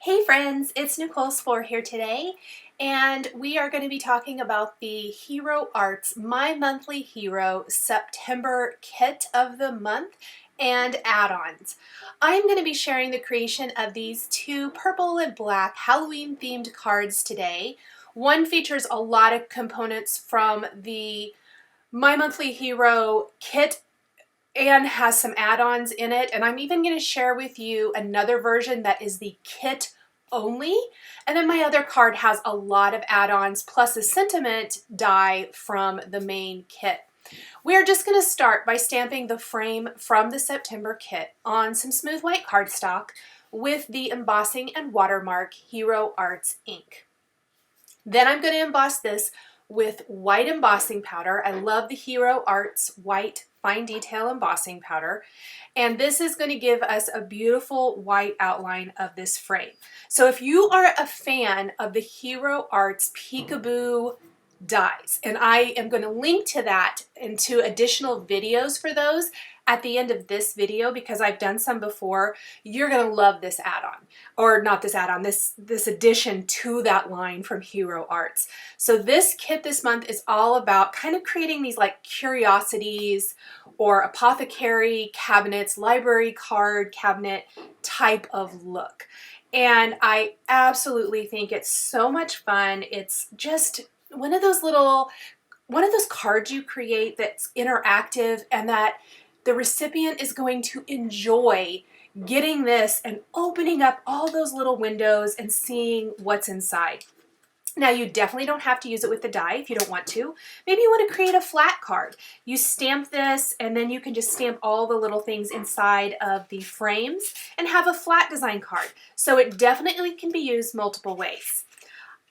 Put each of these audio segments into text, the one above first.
Hey friends, it's Nichol Spohr here today, and we are going to be talking about the Hero Arts My Monthly Hero September Kit of the Month and add-ons. I'm going to be sharing the creation of these two purple and black Halloween themed cards today. One features a lot of components from the My Monthly Hero kit and has some add-ons in it, and I'm even going to share with you another version that is the kit only, and then my other card has a lot of add-ons plus a sentiment die from the main kit. We're just going to start by stamping the frame from the September kit on some smooth white cardstock with the Embossing and Watermark Hero Arts ink. Then I'm going to emboss this with white embossing powder. I love the Hero Arts white fine detail embossing powder, and this is going to give us a beautiful white outline of this frame. So if you are a fan of the Hero Arts Peekaboo dies, and I am going to link to that into additional videos for those at the end of this video because I've done some before, you're going to love this add-on, or not this add-on, this addition to that line from Hero Arts. So this kit this month is all about kind of creating these like curiosities or apothecary cabinets, library card cabinet type of look. And I absolutely think it's so much fun. It's just one of those cards you create that's interactive and that the recipient is going to enjoy getting this and opening up all those little windows and seeing what's inside. Now, you definitely don't have to use it with the die if you don't want to. Maybe you want to create a flat card. You stamp this and then you can just stamp all the little things inside of the frames and have a flat design card. So it definitely can be used multiple ways.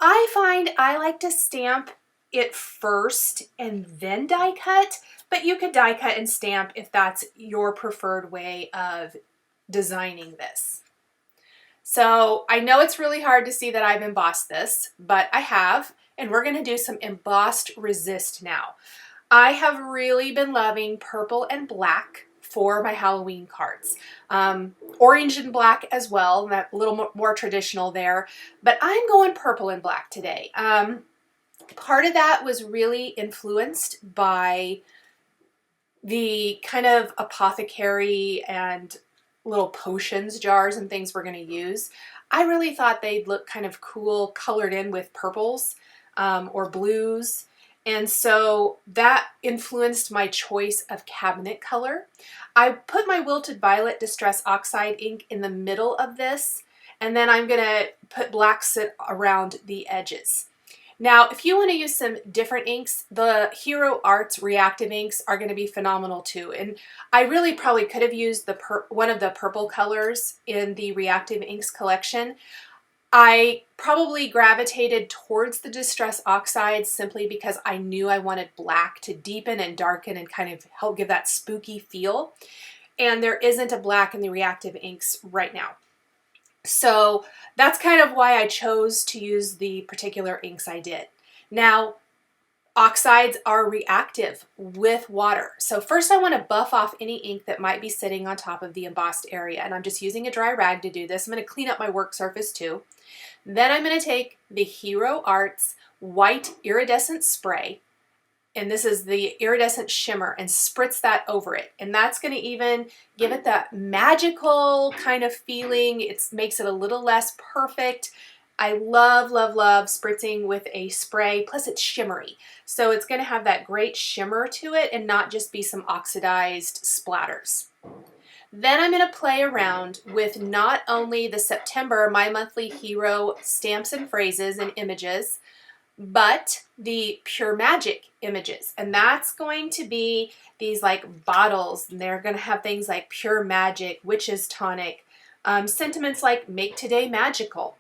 I find I like to stamp it first and then die cut, but you could die cut and stamp if that's your preferred way of designing this. So I know it's really hard to see that I've embossed this, but I have, and we're going to do some embossed resist now. I have really been loving purple and black for my Halloween cards. Orange and black as well, that a little more traditional there, but I'm going purple and black today. Part of that was really influenced by the kind of apothecary and little potions jars and things we're going to use. I really thought they'd look kind of cool colored in with purples or blues, and so that influenced my choice of cabinet color. I put my Wilted Violet Distress Oxide ink in the middle of this, and then I'm going to put black soot around the edges. Now, if you want to use some different inks, the Hero Arts reactive inks are going to be phenomenal too. And I really probably could have used one of the purple colors in the reactive inks collection. I probably gravitated towards the Distress Oxide simply because I knew I wanted black to deepen and darken and kind of help give that spooky feel. And there isn't a black in the reactive inks right now. So that's kind of why I chose to use the particular inks I did. Now, oxides are reactive with water. So first I want to buff off any ink that might be sitting on top of the embossed area. And I'm just using a dry rag to do this. I'm going to clean up my work surface too. Then I'm going to take the Hero Arts White Iridescent Spray, and this is the Iridescent Shimmer, and spritz that over it. And that's going to even give it that magical kind of feeling. It makes it a little less perfect. I love, love, love spritzing with a spray, plus it's shimmery. So it's going to have that great shimmer to it and not just be some oxidized splatters. Then I'm going to play around with not only the September My Monthly Hero stamps and phrases and images, but the Pure Magic images. And that's going to be these like bottles, and they're going to have things like Pure Magic, Witch's Tonic, sentiments like Make Today Magical.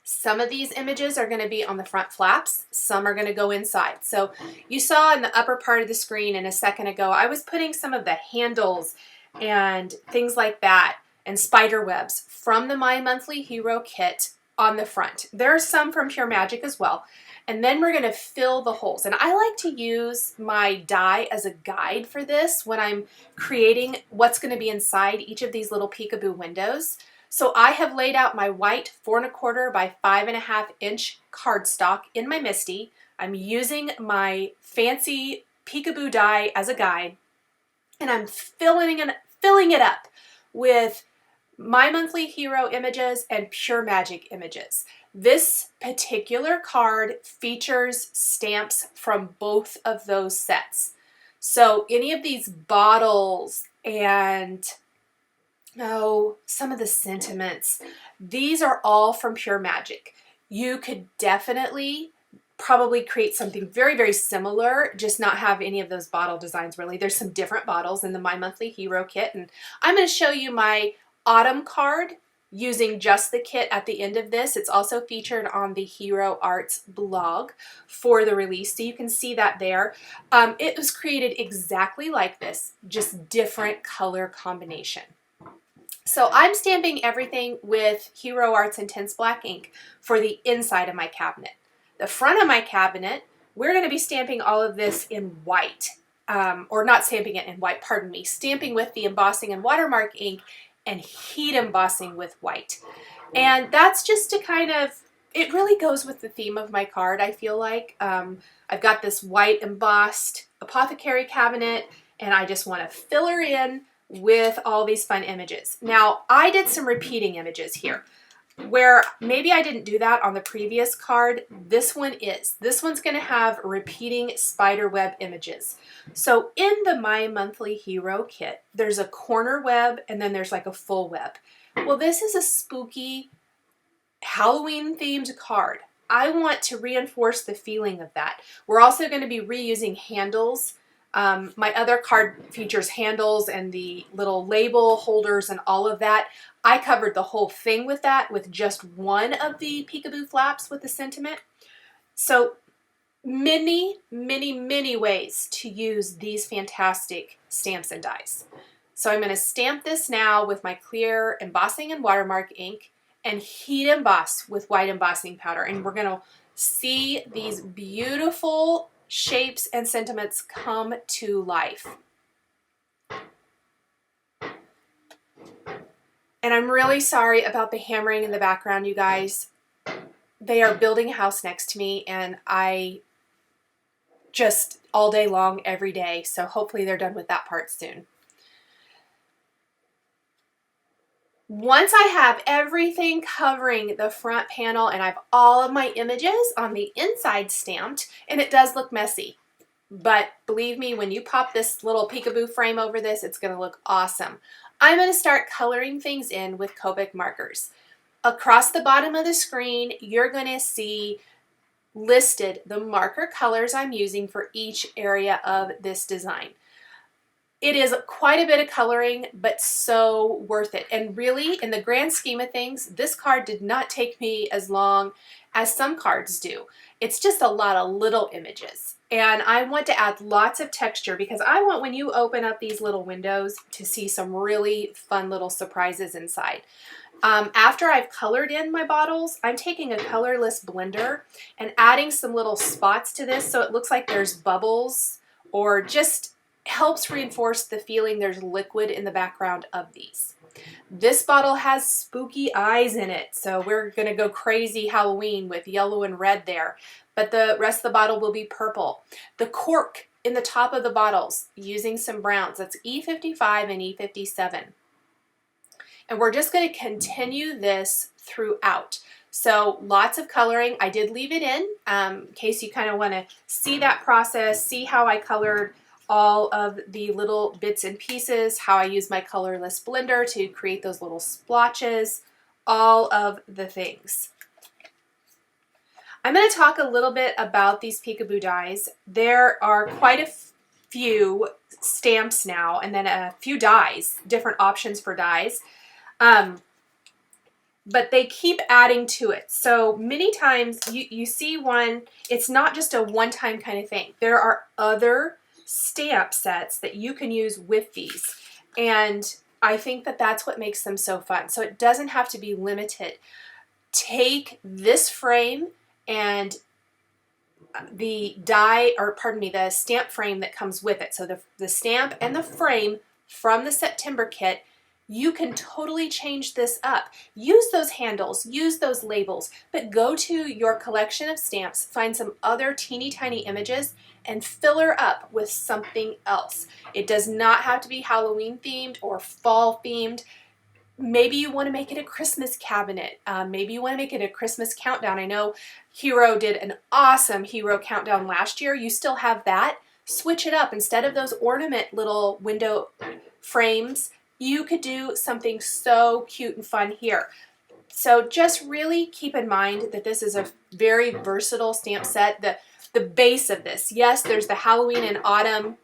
Some of these images are going to be on the front flaps, some are going to go inside. So you saw in the upper part of the screen in a second ago, I was putting some of the handles and things like that and spider webs from the My Monthly Hero kit on the front. There are some from Pure Magic as well. And then we're going to fill the holes. And I like to use my die as a guide for this when I'm creating what's going to be inside each of these little peekaboo windows. So I have laid out my white 4 1/4 by 5 1/2 inch cardstock in my MISTI. I'm using my fancy peekaboo die as a guide, and I'm filling it up with My Monthly Hero images and Pure Magic images. This particular card features stamps from both of those sets. So any of these bottles and some of the sentiments, these are all from Pure Magic. You could definitely probably create something very, very similar, just not have any of those bottle designs really. There's some different bottles in the My Monthly Hero kit, and I'm going to show you my autumn card using just the kit at the end of this. It's also featured on the Hero Arts blog for the release, so you can see that there. It was created exactly like this, just different color combination. So I'm stamping everything with Hero Arts Intense Black ink for the inside of my cabinet. The front of my cabinet, we're going to be stamping all of this in white, or not stamping it in white, pardon me, stamping with the Embossing and Watermark ink and heat embossing with white. And that's just to kind of, it really goes with the theme of my card, I feel like. I've got this white embossed apothecary cabinet, and I just want to fill her in with all these fun images. Now, I did some repeating images here, where maybe I didn't do that on the previous card. This one is. This one's going to have repeating spider web images. So in the My Monthly Hero kit, there's a corner web and then there's like a full web. Well, this is a spooky Halloween themed card. I want to reinforce the feeling of that. We're also going to be reusing handles. My other card features handles and the little label holders and all of that. I covered the whole thing with that with just one of the peekaboo flaps with the sentiment. So many, many, many ways to use these fantastic stamps and dies. So I'm going to stamp this now with my clear Embossing and Watermark ink and heat emboss with white embossing powder. And we're going to see these beautiful shapes and sentiments come to life. And I'm really sorry about the hammering in the background, you guys. They are building a house next to me, and I just all day long, every day. So hopefully they're done with that part soon. Once I have everything covering the front panel and I have all of my images on the inside stamped, and it does look messy, but believe me, when you pop this little peekaboo frame over this, it's going to look awesome. I'm going to start coloring things in with Copic markers. Across the bottom of the screen, you're going to see listed the marker colors I'm using for each area of this design. It is quite a bit of coloring, but so worth it. And really, in the grand scheme of things, this card did not take me as long as some cards do. It's just a lot of little images. And I want to add lots of texture because I want, when you open up these little windows, to see some really fun little surprises inside. After I've colored in my bottles, I'm taking a colorless blender and adding some little spots to this so it looks like there's bubbles, or just helps reinforce the feeling there's liquid in the background of these. This bottle has spooky eyes in it, so we're going to go crazy Halloween with yellow and red there, but the rest of the bottle will be purple. The cork in the top of the bottles, using some browns, that's E55 and E57. And we're just going to continue this throughout. So lots of coloring. I did leave it in case you kind of want to see that process, see how I colored all of the little bits and pieces, how I use my colorless blender to create those little splotches, all of the things. I'm going to talk a little bit about these peekaboo dies. There are quite a few stamps now, and then a few dies, different options for dies. But they keep adding to it. So many times you see one, it's not just a one-time kind of thing. There are other stamp sets that you can use with these. And I think that that's what makes them so fun. So it doesn't have to be limited. Take this frame and the die, or pardon me, the stamp frame that comes with it. So the stamp and the frame from the September kit, you can totally change this up. Use those handles, use those labels, but go to your collection of stamps, find some other teeny tiny images, and fill her up with something else. It does not have to be Halloween themed or fall themed. Maybe you want to make it a Christmas cabinet. Maybe you want to make it a Christmas countdown. I know Hero did an awesome Hero countdown last year. You still have that. Switch it up. Instead of those ornament little window frames, you could do something so cute and fun here. So just really keep in mind that this is a very versatile stamp set. The base of this, yes, there's the Halloween and autumn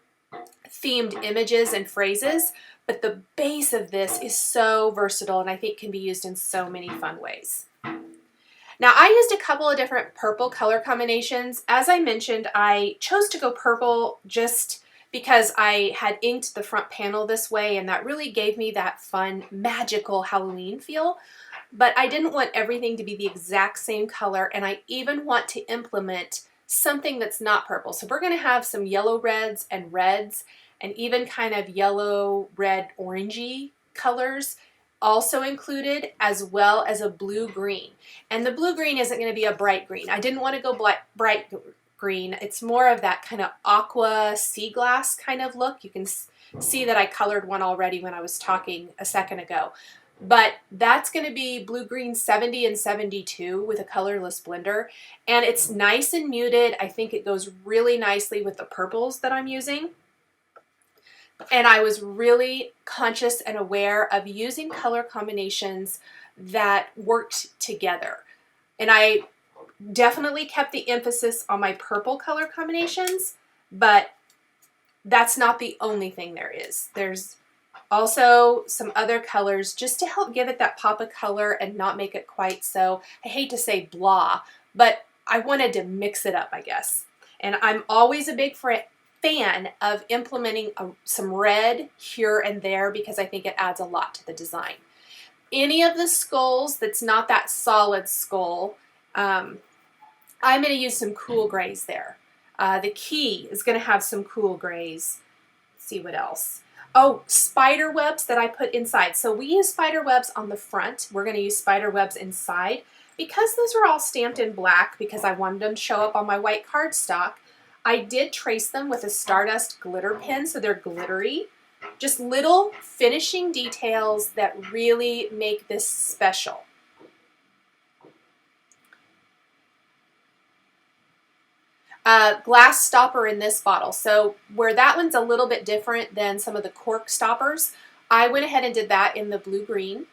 themed images and phrases, but the base of this is so versatile and I think can be used in so many fun ways. Now I used a couple of different purple color combinations. As I mentioned, I chose to go purple just because I had inked the front panel this way and that really gave me that fun, magical Halloween feel. But I didn't want everything to be the exact same color, and I even want to implement something that's not purple. So we're going to have some yellow reds and even kind of yellow, red, orangey colors also included, as well as a blue-green. And the blue-green isn't going to be a bright green. I didn't want to go bright green. It's more of that kind of aqua sea glass kind of look. You can see that I colored one already when I was talking a second ago. But that's going to be blue-green 70 and 72 with a colorless blender. And it's nice and muted. I think it goes really nicely with the purples that I'm using. And I was really conscious and aware of using color combinations that worked together. And I definitely kept the emphasis on my purple color combinations, but that's not the only thing there is. There's also some other colors just to help give it that pop of color and not make it quite so, I hate to say blah, but I wanted to mix it up, I guess. And I'm always a big fan of implementing some red here and there because I think it adds a lot to the design. Any of the skulls that's not that solid skull, I'm going to use some cool grays there. The key is going to have some cool grays. Let's see what else. Oh, spider webs that I put inside. So we use spider webs on the front. We're going to use spider webs inside. Because those are all stamped in black, because I wanted them to show up on my white cardstock, I did trace them with a Stardust glitter pen, so they're glittery. Just little finishing details that really make this special. Glass stopper in this bottle. So where that one's a little bit different than some of the cork stoppers, I went ahead and did that in the blue-green.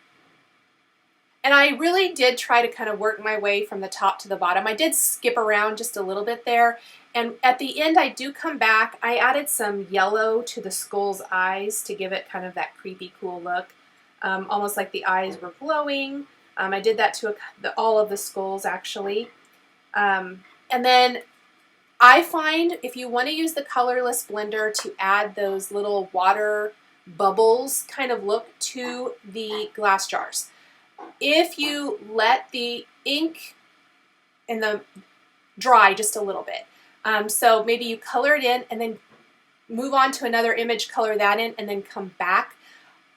And I really did try to kind of work my way from the top to the bottom. I did skip around just a little bit there. And at the end, I do come back. I added some yellow to the skull's eyes to give it kind of that creepy, cool look. Almost like the eyes were glowing. I did that to all of the skulls, actually. And then I find if you want to use the colorless blender to add those little water bubbles kind of look to the glass jars. If you let the ink in the dry just a little bit. So maybe you color it in and then move on to another image, color that in, and then come back.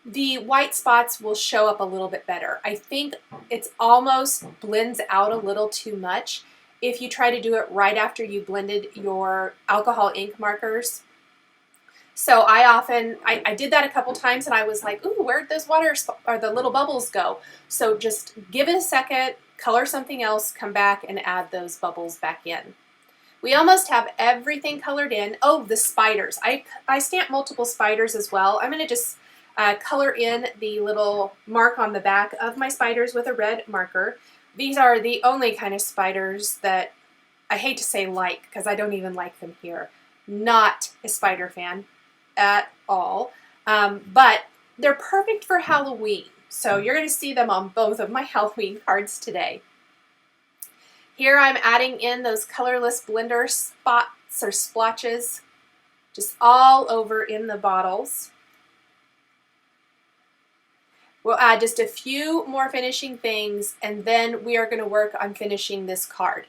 The white spots will show up a little bit better. I think it's almost blends out a little too much if you try to do it right after you blended your alcohol ink markers. So I did that a couple times and I was like, ooh, where'd those or the little bubbles go? So just give it a second, color something else, come back and add those bubbles back in. We almost have everything colored in. Oh, the spiders. I stamped multiple spiders as well. I'm going to just color in the little mark on the back of my spiders with a red marker. These are the only kind of spiders that I hate to say like, because I don't even like them here. Not a spider fan at all, but they're perfect for Halloween. So you're going to see them on both of my Halloween cards today. Here I'm adding in those colorless blender spots or splotches just all over in the bottles. We'll add just a few more finishing things and then we are going to work on finishing this card.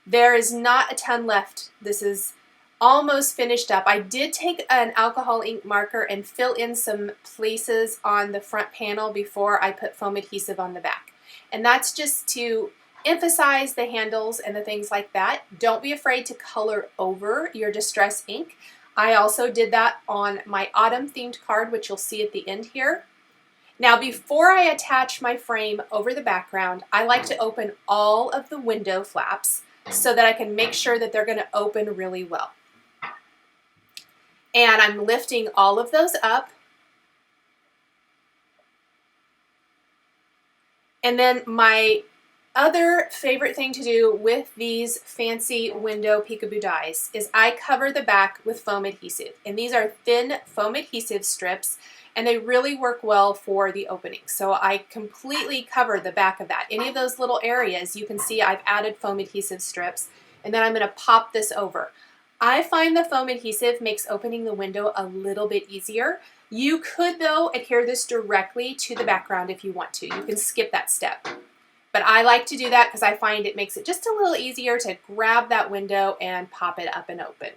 There is not a ton left. This is almost finished up. I did take an alcohol ink marker and fill in some places on the front panel before I put foam adhesive on the back. And that's just to emphasize the handles and the things like that. Don't be afraid to color over your distress ink. I also did that on my autumn themed card, which you'll see at the end here. Now, before I attach my frame over the background, I like to open all of the window flaps so that I can make sure that they're going to open really well. And I'm lifting all of those up. And then my other favorite thing to do with these fancy window peekaboo dies is I cover the back with foam adhesive. And these are thin foam adhesive strips, and they really work well for the opening. So I completely cover the back of that. Any of those little areas, you can see I've added foam adhesive strips, and then I'm going to pop this over. I find the foam adhesive makes opening the window a little bit easier. You could, though, adhere this directly to the background if you want to. You can skip that step. But I like to do that because I find it makes it just a little easier to grab that window and pop it up and open.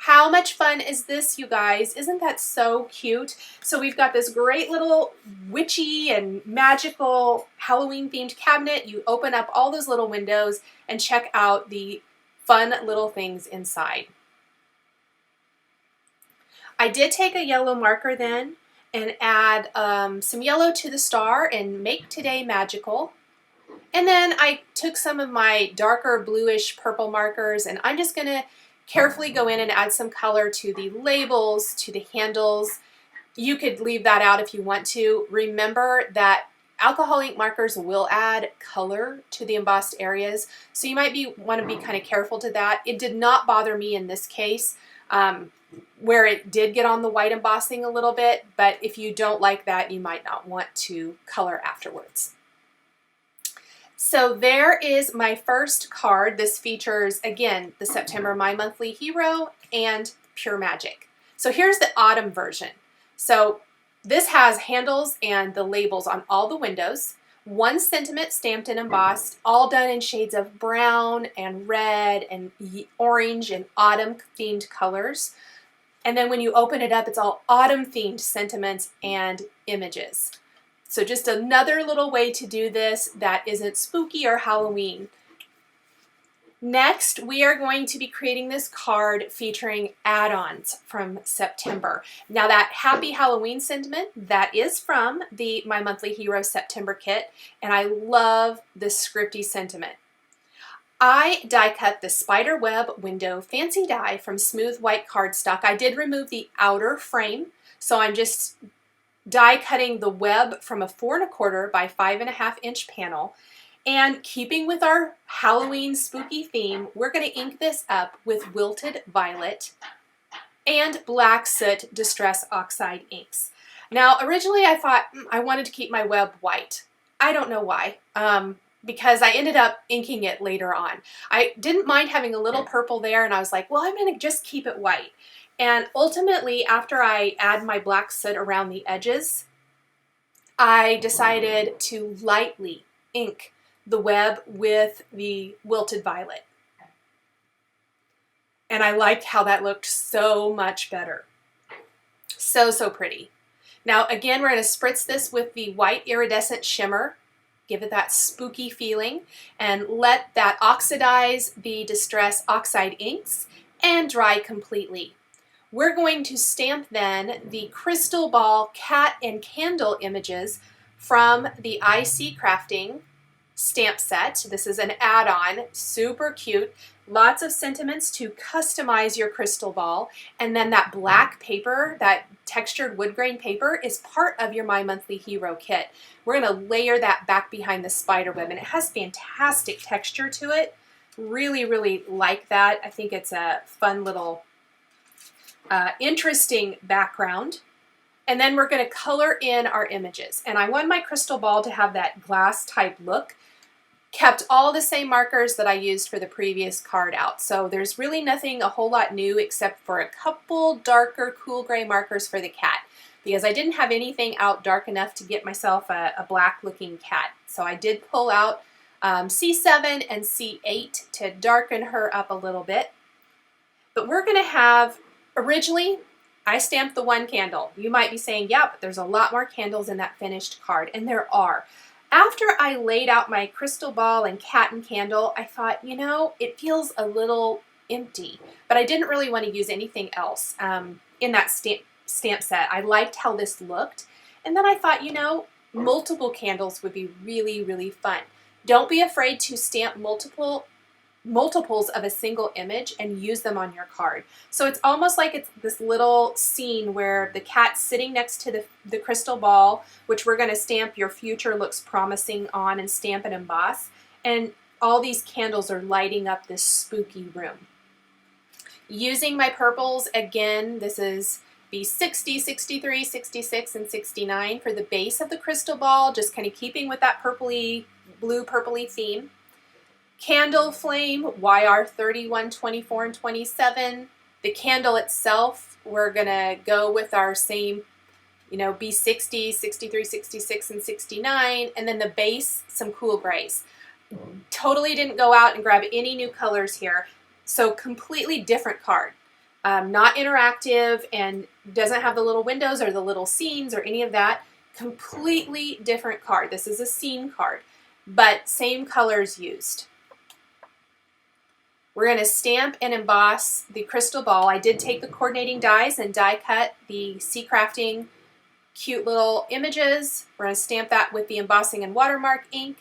How much fun is this, you guys? Isn't that so cute? So we've got this great little witchy and magical Halloween themed cabinet. You open up all those little windows and check out the fun little things inside. I did take a yellow marker then and add some yellow to the star and make today magical. And then I took some of my darker bluish purple markers, and I'm just gonna carefully go in and add some color to the labels, to the handles. You could leave that out if you want to. Remember that alcohol ink markers will add color to the embossed areas, so you might want to be kind of careful to that. It did not bother me in this case, where it did get on the white embossing a little bit, but if you don't like that, you might not want to color afterwards. So there is my first card. This features, again, the September My Monthly Hero and Pure Magic. So here's the autumn version. So this has handles and the labels on all the windows. One sentiment stamped and embossed, all done in shades of brown and red and orange and autumn themed colors. And then when you open it up, it's all autumn themed sentiments and images. So just another little way to do this that isn't spooky or Halloween. Next, we are going to be creating this card featuring add-ons from September. Now that Happy Halloween sentiment, that is from the My Monthly Hero September kit, and I love this scripty sentiment. I die cut the spider web window fancy die from smooth white cardstock. I did remove the outer frame, so I'm just die cutting the web from a 4 1/4 by 5 1/2 inch panel. And keeping with our Halloween spooky theme, we're going to ink this up with Wilted Violet and Black Soot Distress Oxide inks. Now, originally I thought I wanted to keep my web white. I don't know why, because I ended up inking it later on. I didn't mind having a little purple there, and I was like, well, I'm going to just keep it white. And ultimately, after I add my black soot around the edges, I decided to lightly ink the web with the Wilted Violet. And I liked how that looked so much better. So, so pretty. Now, again, we're going to spritz this with the white iridescent shimmer. Give it that spooky feeling and let that oxidize the Distress Oxide inks and dry completely. We're going to stamp then the Crystal Ball cat and candle images from the IC Crafting stamp set. This is an add-on, super cute. Lots of sentiments to customize your crystal ball. And then that black paper, that textured wood grain paper, is part of your My Monthly Hero kit. We're going to layer that back behind the spider web, and it has fantastic texture to it. Really, really like that. I think it's a fun little interesting background. And then we're going to color in our images. And I want my crystal ball to have that glass type look. Kept all the same markers that I used for the previous card out. So there's really nothing a whole lot new except for a couple darker cool gray markers for the cat, because I didn't have anything out dark enough to get myself a black looking cat. So I did pull out C7 and C8 to darken her up a little bit. But we're going to have, originally, I stamped the one candle. You might be saying, yeah, but there's a lot more candles in that finished card, and there are. After I laid out my crystal ball and cat and candle, I thought, you know, it feels a little empty, but I didn't really want to use anything else in that stamp set. I liked how this looked, and then I thought, you know, multiple candles would be really, really fun. Don't be afraid to stamp multiples of a single image and use them on your card. So it's almost like it's this little scene where the cat's sitting next to the crystal ball, which we're going to stamp Your Future Looks Promising on and stamp and emboss, and all these candles are lighting up this spooky room. Using my purples, again, this is B60, 63, 66, and 69 for the base of the crystal ball, just kind of keeping with that purpley, blue purpley theme. Candle flame, YR 31, 24, and 27. The candle itself, we're going to go with our same, you know, B60, 63, 66, and 69. And then the base, some cool grays. Totally didn't go out and grab any new colors here. So completely different card. Not interactive and doesn't have the little windows or the little scenes or any of that. Completely different card. This is a scene card, but same colors used. We're going to stamp and emboss the crystal ball. I did take the coordinating dies and die cut the Sea Crafting cute little images. We're going to stamp that with the embossing and watermark ink.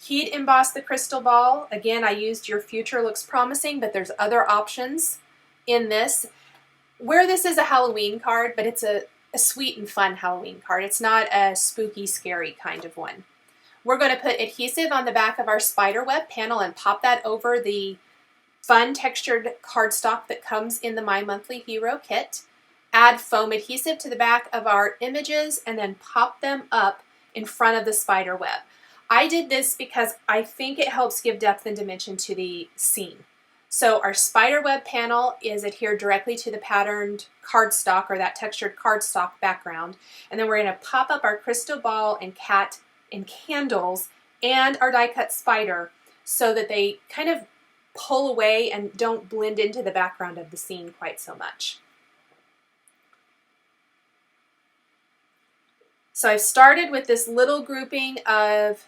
Heat emboss the crystal ball. Again, I used Your Future Looks Promising, but there's other options in this. Where this is a Halloween card, but it's a sweet and fun Halloween card. It's not a spooky, scary kind of one. We're going to put adhesive on the back of our spider web panel and pop that over the fun textured cardstock that comes in the My Monthly Hero kit. Add foam adhesive to the back of our images and then pop them up in front of the spider web. I did this because I think it helps give depth and dimension to the scene. So our spider web panel is adhered directly to the patterned cardstock or that textured cardstock background. And then we're going to pop up our crystal ball and cat and candles and our die cut spider so that they kind of pull away and don't blend into the background of the scene quite so much. So I've started with this little grouping of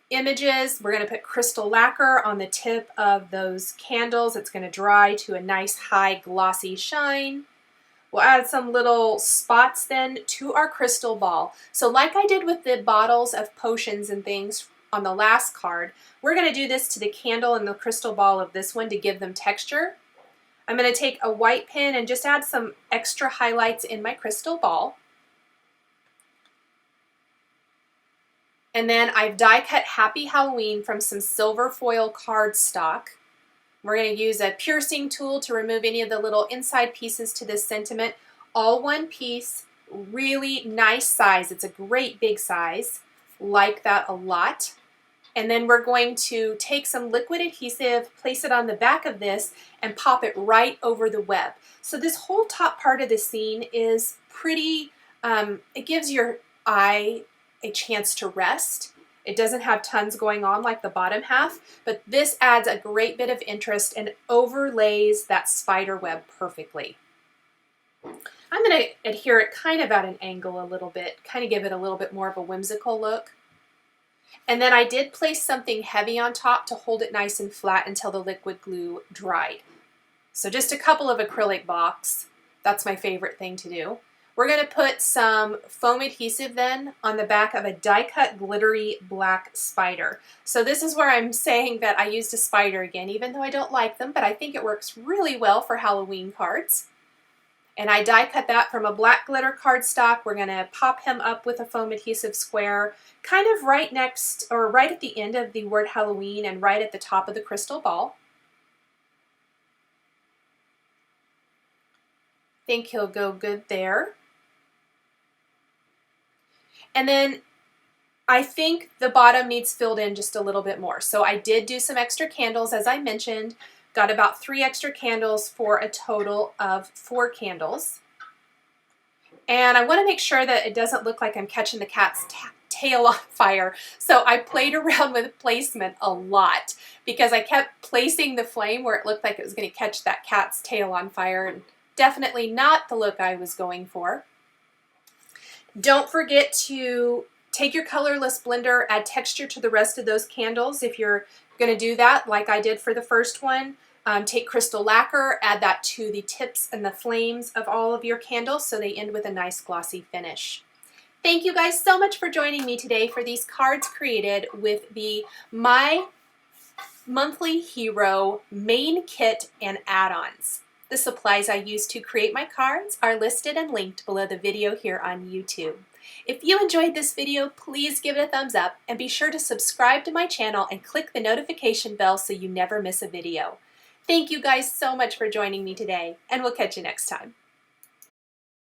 images. We're going to put crystal lacquer on the tip of those candles. It's going to dry to a nice high glossy shine. We'll add some little spots then to our crystal ball. So like I did with the bottles of potions and things on the last card, we're going to do this to the candle and the crystal ball of this one to give them texture. I'm going to take a white pen and just add some extra highlights in my crystal ball. And then I've die cut Happy Halloween from some silver foil cardstock. We're going to use a piercing tool to remove any of the little inside pieces to this sentiment. All one piece, really nice size. It's a great big size. Like that a lot. And then we're going to take some liquid adhesive, place it on the back of this, and pop it right over the web. So this whole top part of the scene is pretty, it gives your eye a chance to rest. It doesn't have tons going on like the bottom half, but this adds a great bit of interest and overlays that spider web perfectly. I'm going to adhere it kind of at an angle a little bit, kind of give it a little bit more of a whimsical look. And then I did place something heavy on top to hold it nice and flat until the liquid glue dried. So just a couple of acrylic blocks. That's my favorite thing to do. We're going to put some foam adhesive then on the back of a die cut glittery black spider. So this is where I'm saying that I used a spider again, even though I don't like them, but I think it works really well for Halloween cards. And I die cut that from a black glitter cardstock. We're going to pop him up with a foam adhesive square, kind of right next or right at the end of the word Halloween and right at the top of the crystal ball. Think he'll go good there. And then I think the bottom needs filled in just a little bit more. So I did do some extra candles, as I mentioned. Got about 3 extra candles for a total of 4 candles. And I want to make sure that it doesn't look like I'm catching the cat's tail on fire. So I played around with placement a lot because I kept placing the flame where it looked like it was going to catch that cat's tail on fire, and definitely not the look I was going for. Don't forget to take your colorless blender, add texture to the rest of those candles if you're going to do that like I did for the first one. Take crystal lacquer, add that to the tips and the flames of all of your candles so they end with a nice glossy finish. Thank you guys so much for joining me today for these cards created with the My Monthly Hero main kit and add-ons. The supplies I use to create my cards are listed and linked below the video here on YouTube. If you enjoyed this video, please give it a thumbs up and be sure to subscribe to my channel and click the notification bell so you never miss a video. Thank you guys so much for joining me today, and we'll catch you next time.